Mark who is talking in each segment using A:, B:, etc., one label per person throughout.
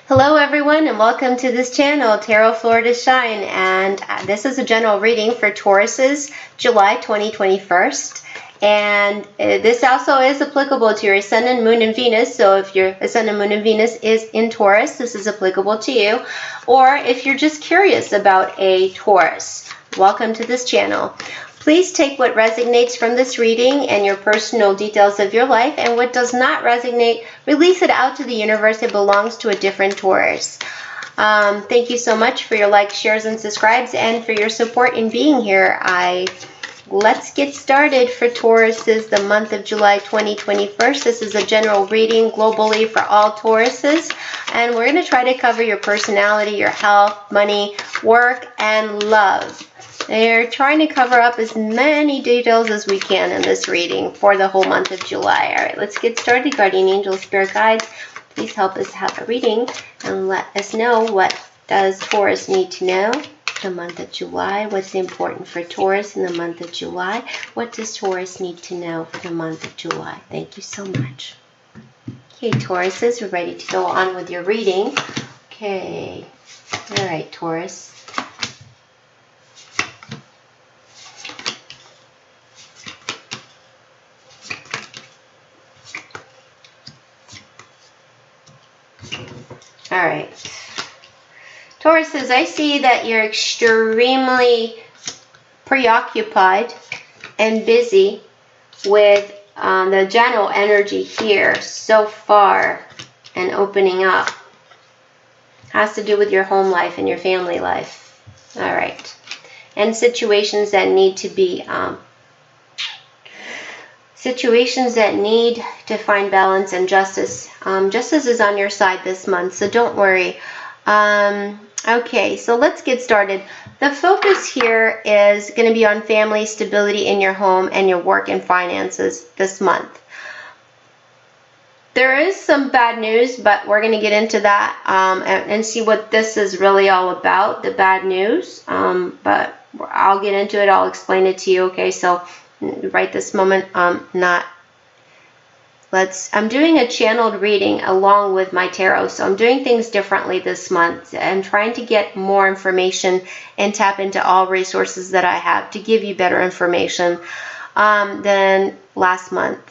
A: Hello everyone and welcome to this channel, Tarot Florida Shine, and this is a general reading for Taurus's July 2021. And this also is applicable to your Sun and Moon and Venus, so if your Sun and Moon and Venus is in Taurus, this is applicable to you. Or if you're just curious about a Taurus, welcome to this channel. Please take what resonates from this reading and your personal details of your life, and what does not resonate, release it out to the universe. It belongs to a different Taurus. Thank you so much for your likes, shares, and subscribes, and for your support in being here. Let's get started for Tauruses, the month of July 2021. This is a general reading globally for all Tauruses, and we're going to try to cover your personality, your health, money, work, and love. They're trying to cover up as many details as we can in this reading for the whole month of July. All right, let's get started. Guardian angels, spirit guides, please help us have a reading and let us know, what does Taurus need to know the month of July? What's important for Taurus in the month of July? What does Taurus need to know for the month of July? Thank you so much. Okay, Tauruses, we're ready to go on with your reading. Okay. All right, Taurus. All right. Tauruses, I see that you're extremely preoccupied and busy with the general energy here so far and opening up. Has to do with your home life and your family life. All right. And situations that need to be situations that need to find balance and justice. Justice is on your side this month, so don't worry. Okay, so let's get started. The focus here is going to be on family, stability in your home, and your work and finances this month. There is some bad news, but we're going to get into that and see what this is really all about, the bad news. But I'll get into it. I'll explain it to you. Okay, so right this moment, I'm doing a channeled reading along with my tarot, so I'm doing things differently this month. I'm trying to get more information and tap into all resources that I have to give you better information than last month.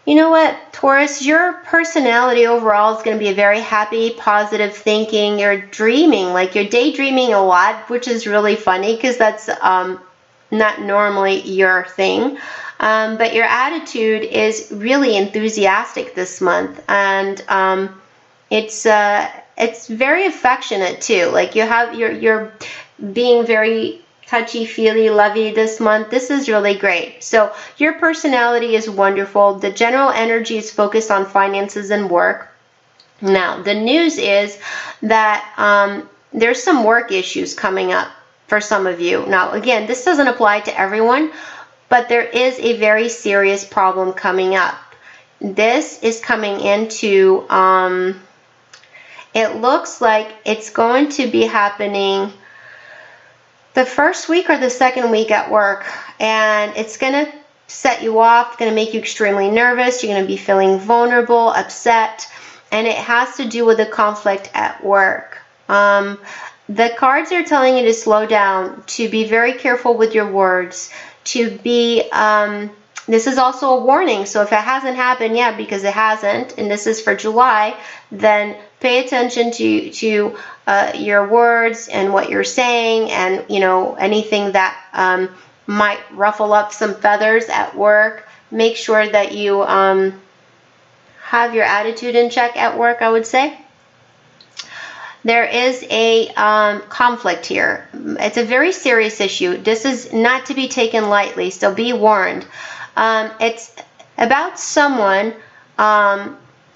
A: You know what, Taurus, your personality overall is going to be a very happy, positive thinking. You're dreaming, like you're daydreaming a lot, which is really funny because that's not normally your thing. But your attitude is really enthusiastic this month, and it's very affectionate too. Like you're being very touchy-feely, lovey this month. This is really great. So your personality is wonderful. The general energy is focused on finances and work. Now, the news is that there's some work issues coming up for some of you. Now, again, this doesn't apply to everyone, but there is a very serious problem coming up. This is coming into, it looks like it's going to be happening the first week or the second week at work, and it's going to set you off. It's going to make you extremely nervous. You're going to be feeling vulnerable, upset, and it has to do with a conflict at work. The cards are telling you to slow down, to be very careful with your words, to be, this is also a warning. So if it hasn't happened yet, because it hasn't, and this is for July, then pay attention to your words and what you're saying, and anything that might ruffle up some feathers at work. Make sure that you have your attitude in check at work, I would say. There is a conflict here. It's a very serious issue. This is not to be taken lightly, so be warned. It's about someone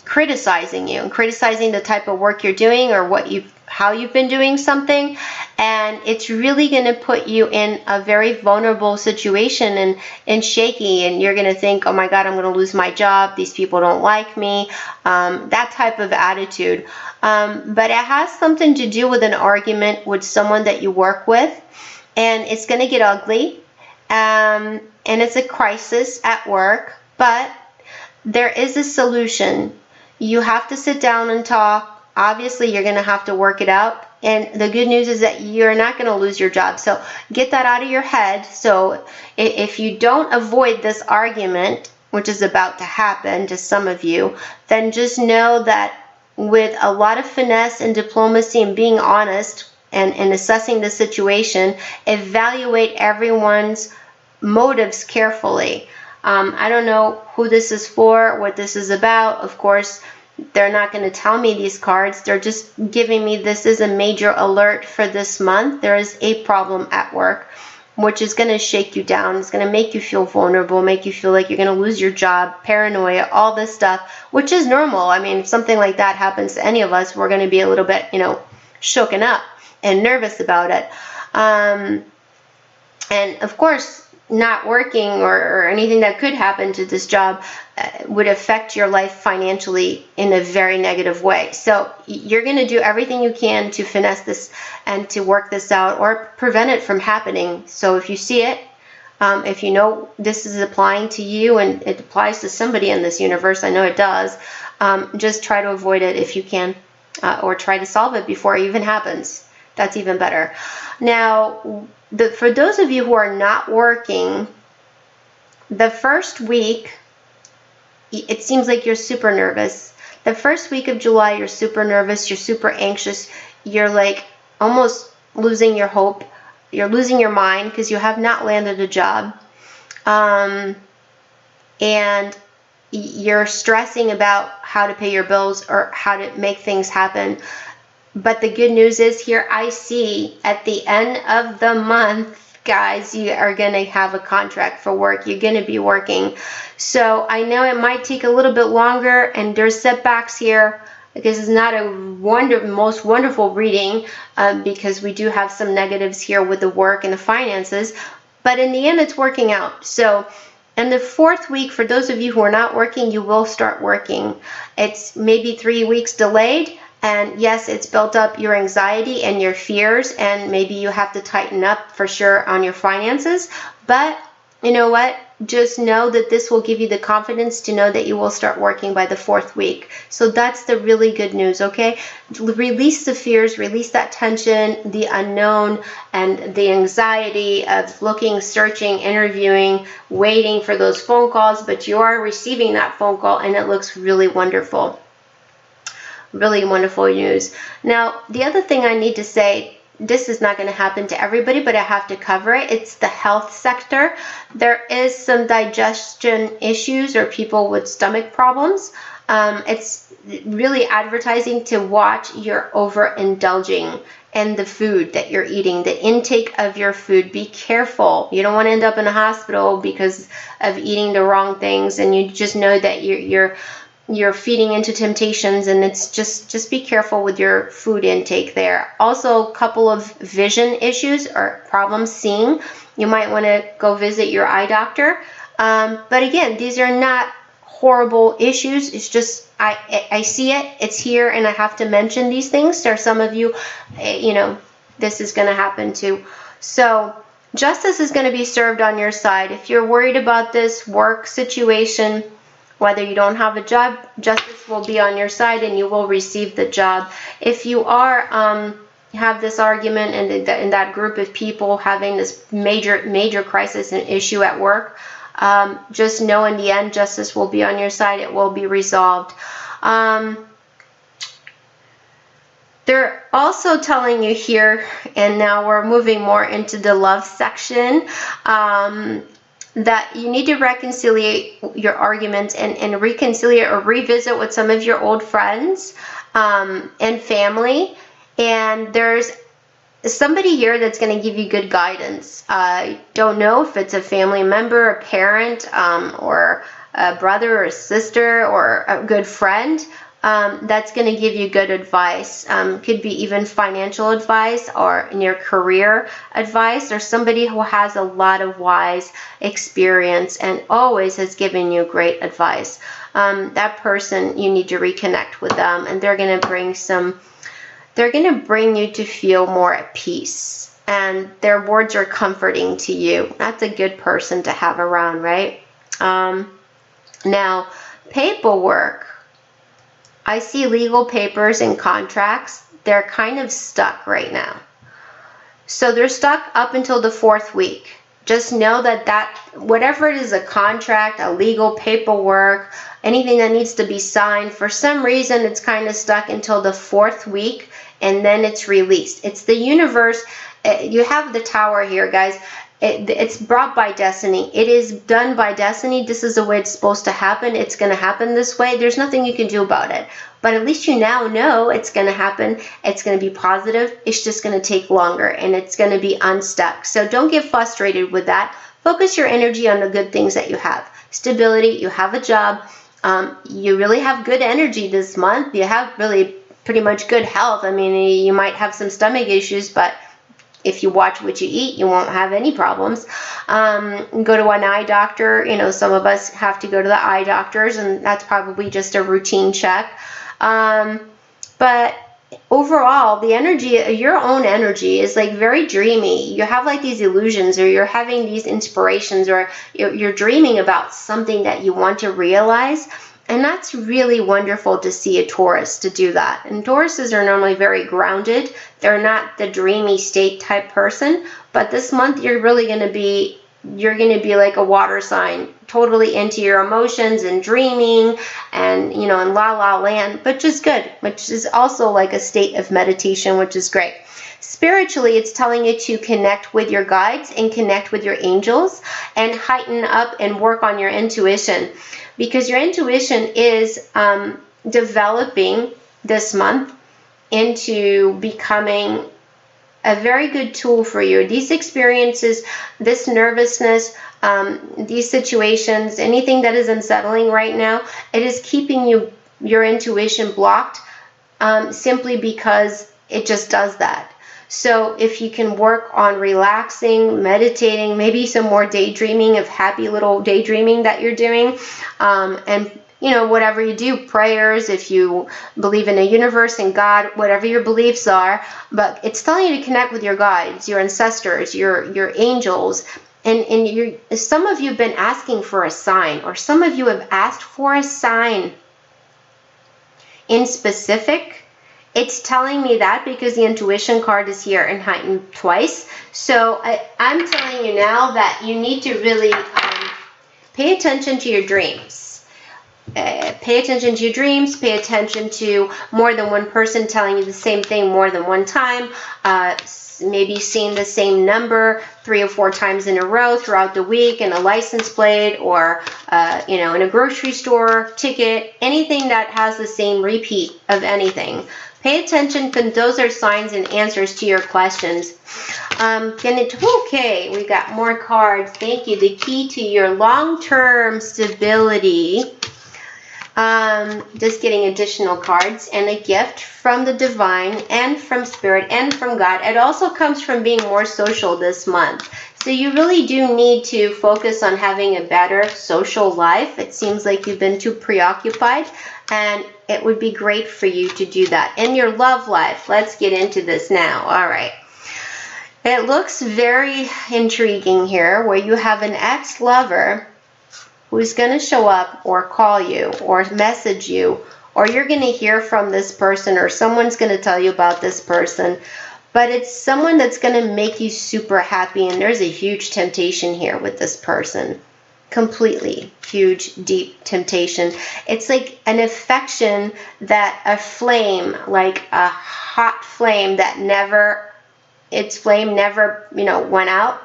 A: criticizing you and criticizing the type of work you're doing, or how you've been doing something, and it's really going to put you in a very vulnerable situation and shaky, and you're going to think, oh my God, I'm going to lose my job, these people don't like me, that type of attitude. But it has something to do with an argument with someone that you work with, and it's going to get ugly, and it's a crisis at work, but there is a solution. You have to sit down and talk. Obviously, you're going to have to work it out. And the good news is that you're not going to lose your job. So get that out of your head. So if you don't avoid this argument, which is about to happen to some of you, then just know that with a lot of finesse and diplomacy and being honest and assessing the situation, evaluate everyone's motives carefully. I don't know who this is for, what this is about. Of course, they're not going to tell me these cards. They're just giving me this is a major alert for this month. There is a problem at work, which is going to shake you down. It's going to make you feel vulnerable, make you feel like you're going to lose your job, paranoia, all this stuff, which is normal. I mean, if something like that happens to any of us, we're going to be a little bit, shooken up and nervous about it. And of course, not working or anything that could happen to this job would affect your life financially in a very negative way. So you're going to do everything you can to finesse this and to work this out or prevent it from happening. So if you see it, if you know this is applying to you and it applies to somebody in this universe, I know it does, just try to avoid it if you can, or try to solve it before it even happens. That's even better. Now, for those of you who are not working, the first week, it seems like you're super nervous. The first week of July, you're super nervous, you're super anxious, you're like almost losing your hope, you're losing your mind because you have not landed a job. And you're stressing about how to pay your bills or how to make things happen. But the good news is here, I see at the end of the month, guys, you are going to have a contract for work. You're going to be working. So I know it might take a little bit longer and there's setbacks here because it's not a most wonderful reading, because we do have some negatives here with the work and the finances. But in the end, it's working out. So in the fourth week, for those of you who are not working, you will start working. It's maybe 3 weeks delayed. And yes, it's built up your anxiety and your fears, and maybe you have to tighten up for sure on your finances. But you know what? Just know that this will give you the confidence to know that you will start working by the fourth week. So that's the really good news, okay? Release the fears, release that tension, the unknown, and the anxiety of looking, searching, interviewing, waiting for those phone calls, but you are receiving that phone call and it looks really wonderful. Really wonderful news. Now, the other thing I need to say, this is not going to happen to everybody, but I have to cover it. It's the health sector. There is some digestion issues or people with stomach problems. It's really advertising to watch your overindulging and the food that you're eating, the intake of your food. Be careful. You don't want to end up in a hospital because of eating the wrong things, and you just know that you're feeding into temptations, and it's just be careful with your food intake there. Also, a couple of vision issues or problems seeing. You might want to go visit your eye doctor. But again, these are not horrible issues. It's just I see it, it's here, and I have to mention these things. There are some of you, this is going to happen too. So justice is going to be served on your side. If you're worried about this work situation, whether you don't have a job, justice will be on your side and you will receive the job. If you are have this argument and in that group of people having this major crisis and issue at work, just know in the end justice will be on your side. It will be resolved. They're also telling you here, and now we're moving more into the love section, that you need to reconciliate your arguments and reconciliate or revisit with some of your old friends and family. And there's somebody here that's going to give you good guidance. I don't know if it's a family member, a parent, or a brother or a sister or a good friend. That's going to give you good advice. Could be even financial advice or in your career advice, or somebody who has a lot of wise experience and always has given you great advice. That person, you need to reconnect with them, and they're going to bring you to feel more at peace, and their words are comforting to you. That's a good person to have around, right? Now, paperwork. I see legal papers and contracts. They're kind of stuck right now. So they're stuck up until the 4th week. Just know that whatever it is, a contract, a legal paperwork, anything that needs to be signed, for some reason it's kind of stuck until the 4th week, and then it's released. It's the universe. You have the Tower here, guys. It's brought by destiny. It is done by destiny. This is the way it's supposed to happen. It's going to happen this way. There's nothing you can do about it. But at least you now know it's going to happen. It's going to be positive. It's just going to take longer, and it's going to be unstuck. So don't get frustrated with that. Focus your energy on the good things that you have. Stability. You have a job. You really have good energy this month. You have really pretty much good health. I mean, you might have some stomach issues, but if you watch what you eat, you won't have any problems. Go to an eye doctor. You know, some of us have to go to the eye doctors, and that's probably just a routine check. But overall, the energy, your own energy, is like very dreamy. You have like these illusions, or you're having these inspirations, or you're dreaming about something that you want to realize. And that's really wonderful to see a Taurus to do that. And Tauruses are normally very grounded. They're not the dreamy state type person. But this month you're really going to be, like a water sign, totally into your emotions and dreaming and, you know, in la la land, which is good, which is also like a state of meditation, which is great. Spiritually, it's telling you to connect with your guides and connect with your angels and heighten up and work on your intuition, because your intuition is developing this month into becoming a very good tool for you. These experiences, this nervousness, these situations, anything that is unsettling right now, it is keeping your intuition blocked simply because it just does that. So if you can work on relaxing, meditating, maybe some more daydreaming, of happy little daydreaming that you're doing, and you know, whatever you do, prayers, if you believe in a universe and God, whatever your beliefs are, but it's telling you to connect with your guides, your ancestors, your angels, and some of you have been asking for a sign, or some of you have asked for a sign in specific. It's telling me that because the intuition card is here and heightened twice. So I'm telling you now that you need to really pay attention to your dreams. Pay attention to your dreams. Pay attention to more than one person telling you the same thing more than one time. Maybe seeing the same number 3 or 4 times in a row throughout the week in a license plate, or you know, in a grocery store ticket. Anything that has the same repeat of anything. Pay attention, because those are signs and answers to your questions. Okay, we got more cards. Thank you. The key to your long-term stability. Just getting additional cards, and a gift from the divine and from spirit and from God. It also comes from being more social this month. So you really do need to focus on having a better social life. It seems like you've been too preoccupied, and it would be great for you to do that. In your love life, let's get into this now. All right. It looks very intriguing here, where you have an ex-lover who's going to show up or call you or message you, or you're going to hear from this person, or someone's going to tell you about this person. But it's someone that's going to make you super happy, and there's a huge temptation here with this person. Completely huge, deep temptation. It's like an affection, that a flame, like a hot flame that never, its flame never, you know, went out.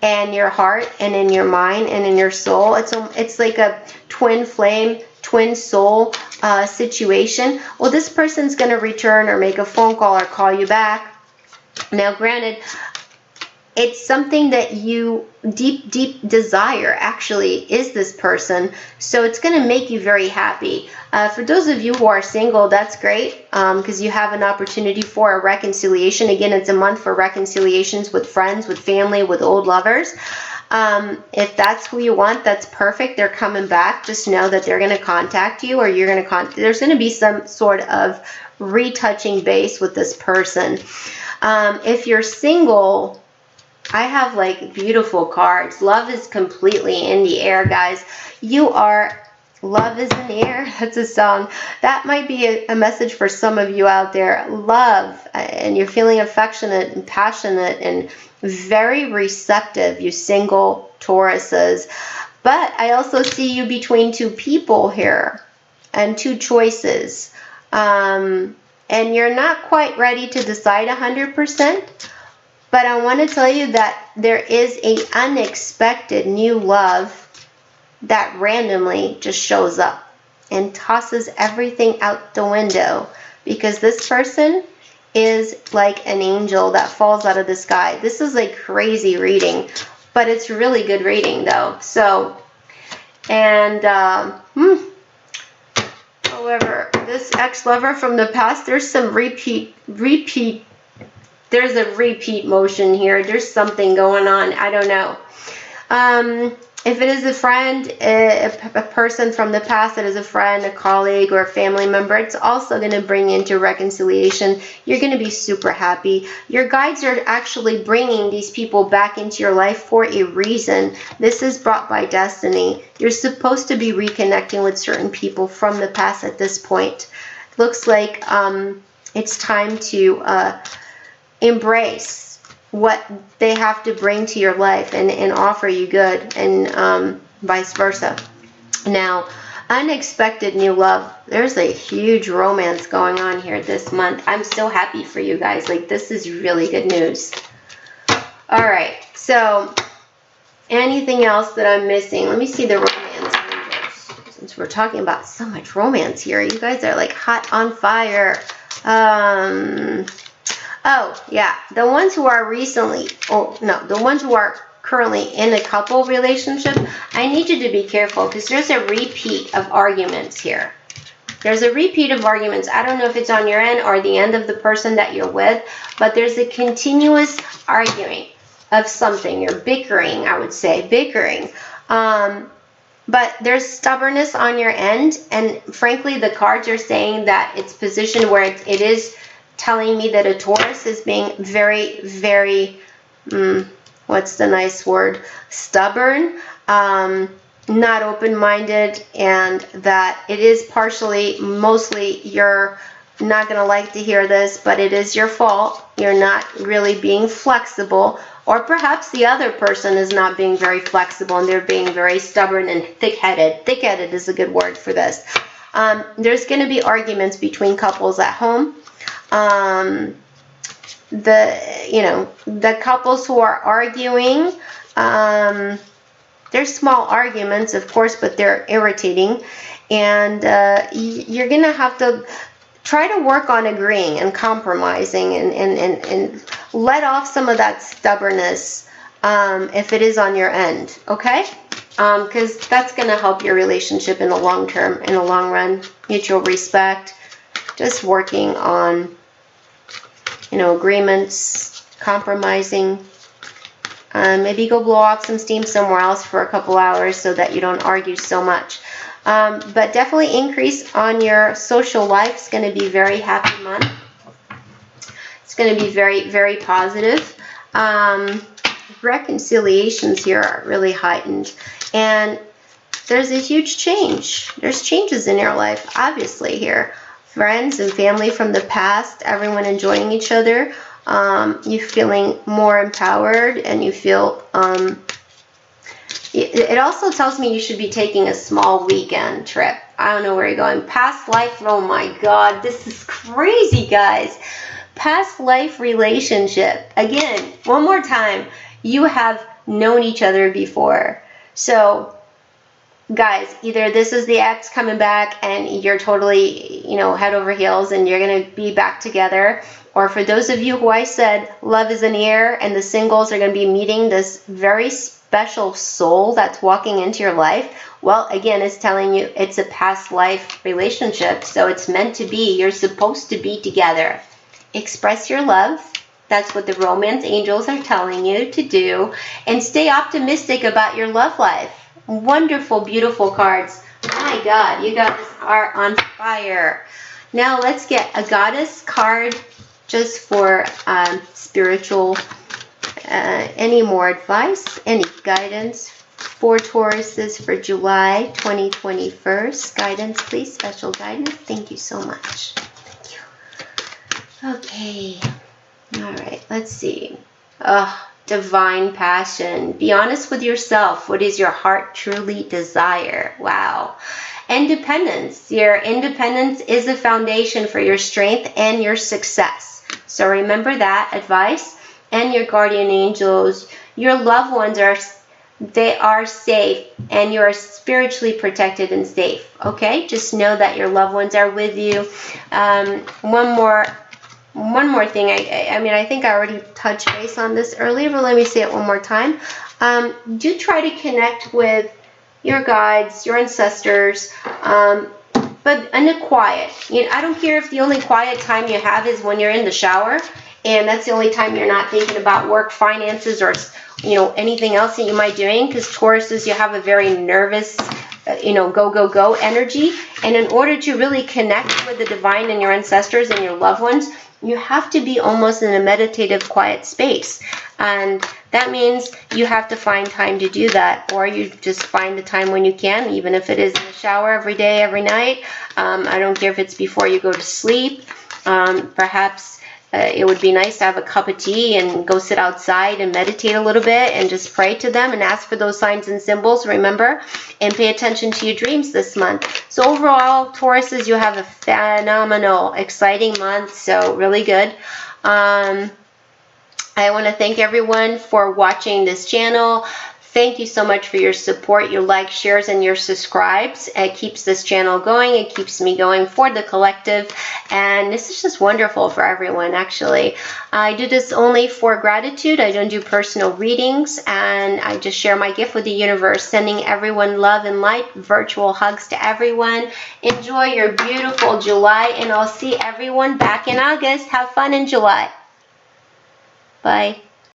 A: And your heart, and in your mind, and in your soul, it's like a twin flame, twin soul situation. Well, this person's going to return or make a phone call or call you back. Now, granted, it's something that you deep desire, actually, is this person. So it's going to make you very happy. For those of you who are single, that's great, because you have an opportunity for a reconciliation. Again, it's a month for reconciliations with friends, with family, with old lovers. If that's who you want, that's perfect. They're coming back. Just know that they're going to contact you, or you're going to there's going to be some sort of retouching base with this person. If you're single, I have like beautiful cards. Love is completely in the air, guys. You are Love is in the air. That's a song. That might be a message for some of you out there. Love, and you're feeling affectionate and passionate and very receptive, you single Tauruses. But I also see you between two people here and two choices. And you're not quite ready to decide 100%. But I want to tell you that there is a unexpected new love that randomly just shows up and tosses everything out the window, because this person is like an angel that falls out of the sky. This is a crazy reading, but it's really good reading though. So, and however, this ex-lover from the past, there's some repeat. There's a repeat motion here. There's something going on. I don't know. If it is a friend, a person from the past that is a friend, a colleague, or a family member, it's also going to bring you into reconciliation. You're going to be super happy. Your guides are actually bringing these people back into your life for a reason. This is brought by destiny. You're supposed to be reconnecting with certain people from the past at this point. Looks like it's time to embrace what they have to bring to your life and offer you good, and vice versa. Now, unexpected new love. There's a huge romance going on here this month. I'm so happy for you guys. Like, this is really good news. All right, so anything else that I'm missing? Let me see the romance angels. Since we're talking about so much romance here, you guys are like hot on fire. Oh, yeah, the ones who are the ones who are currently in a couple relationship, I need you to be careful, because there's a repeat of arguments here. There's a repeat of arguments. I don't know if it's on your end or the end of the person that you're with, but there's a continuous arguing of something. You're bickering, I would say, bickering. But there's stubbornness on your end, and frankly, the cards are saying that it's positioned where it is telling me that a Taurus is being very, very, what's the nice word? Stubborn, not open-minded, and that it is mostly, you're not going to like to hear this, but it is your fault. You're not really being flexible, or perhaps the other person is not being very flexible and they're being very stubborn and thick-headed. Thick-headed is a good word for this. There's going to be arguments between couples at home. The couples who are arguing, they're small arguments, of course, but they're irritating, and you're gonna have to try to work on agreeing and compromising, and let off some of that stubbornness if it is on your end, okay? Because that's gonna help your relationship in the long term, in the long run. Mutual respect, just working on agreements, compromising. Maybe go blow off some steam somewhere else for a couple hours so that you don't argue so much. But definitely increase on your social life. It's going to be very happy month. It's going to be very, very positive. Reconciliations here are really heightened. And there's a huge change. There's changes in your life, obviously, here. Friends and family from the past, everyone enjoying each other. You feeling more empowered, and you feel, it also tells me you should be taking a small weekend trip. I don't know where you're going. Past life, oh my God, this is crazy, guys. Past life relationship. Again, one more time, you have known each other before. So, guys, either this is the ex coming back and you're totally, head over heels and you're going to be back together. Or for those of you who I said love is in the air, and the singles are going to be meeting this very special soul that's walking into your life. Well, again, it's telling you it's a past life relationship. So it's meant to be. You're supposed to be together. Express your love. That's what the romance angels are telling you to do. And stay optimistic about your love life. Wonderful, beautiful cards. My God, you guys are on fire. Now let's get a goddess card just for spiritual, any more advice, any guidance for Tauruses for July 2021. Guidance, please. Special guidance. Thank you so much. Thank you. Okay. All right. Let's see. Divine passion. Be honest with yourself. What does your heart truly desire? Wow. Independence. Your independence is a foundation for your strength and your success. So remember that advice. And your guardian angels, your loved ones they are safe and you are spiritually protected and safe. Okay, just know that your loved ones are with you. One more thing. I think I already touched base on this earlier, but let me say it one more time. Do try to connect with your guides, your ancestors, but in the quiet. I don't care if the only quiet time you have is when you're in the shower, and that's the only time you're not thinking about work, finances, or anything else that you might be doing, because Tauruses, you have a very nervous, go energy. And in order to really connect with the divine and your ancestors and your loved ones, you have to be almost in a meditative, quiet space. And that means you have to find time to do that, or you just find the time when you can, even if it is in the shower every day, every night. I don't care if it's before you go to sleep. Perhaps it would be nice to have a cup of tea and go sit outside and meditate a little bit and just pray to them and ask for those signs and symbols, remember, and pay attention to your dreams this month. So overall, Tauruses, you have a phenomenal, exciting month, so really good. I want to thank everyone for watching this channel. Thank you so much for your support, your likes, shares, and your subscribes. It keeps this channel going. It keeps me going for the collective. And this is just wonderful for everyone, actually. I do this only for gratitude. I don't do personal readings. And I just share my gift with the universe, sending everyone love and light, virtual hugs to everyone. Enjoy your beautiful July, and I'll see everyone back in August. Have fun in July. Bye.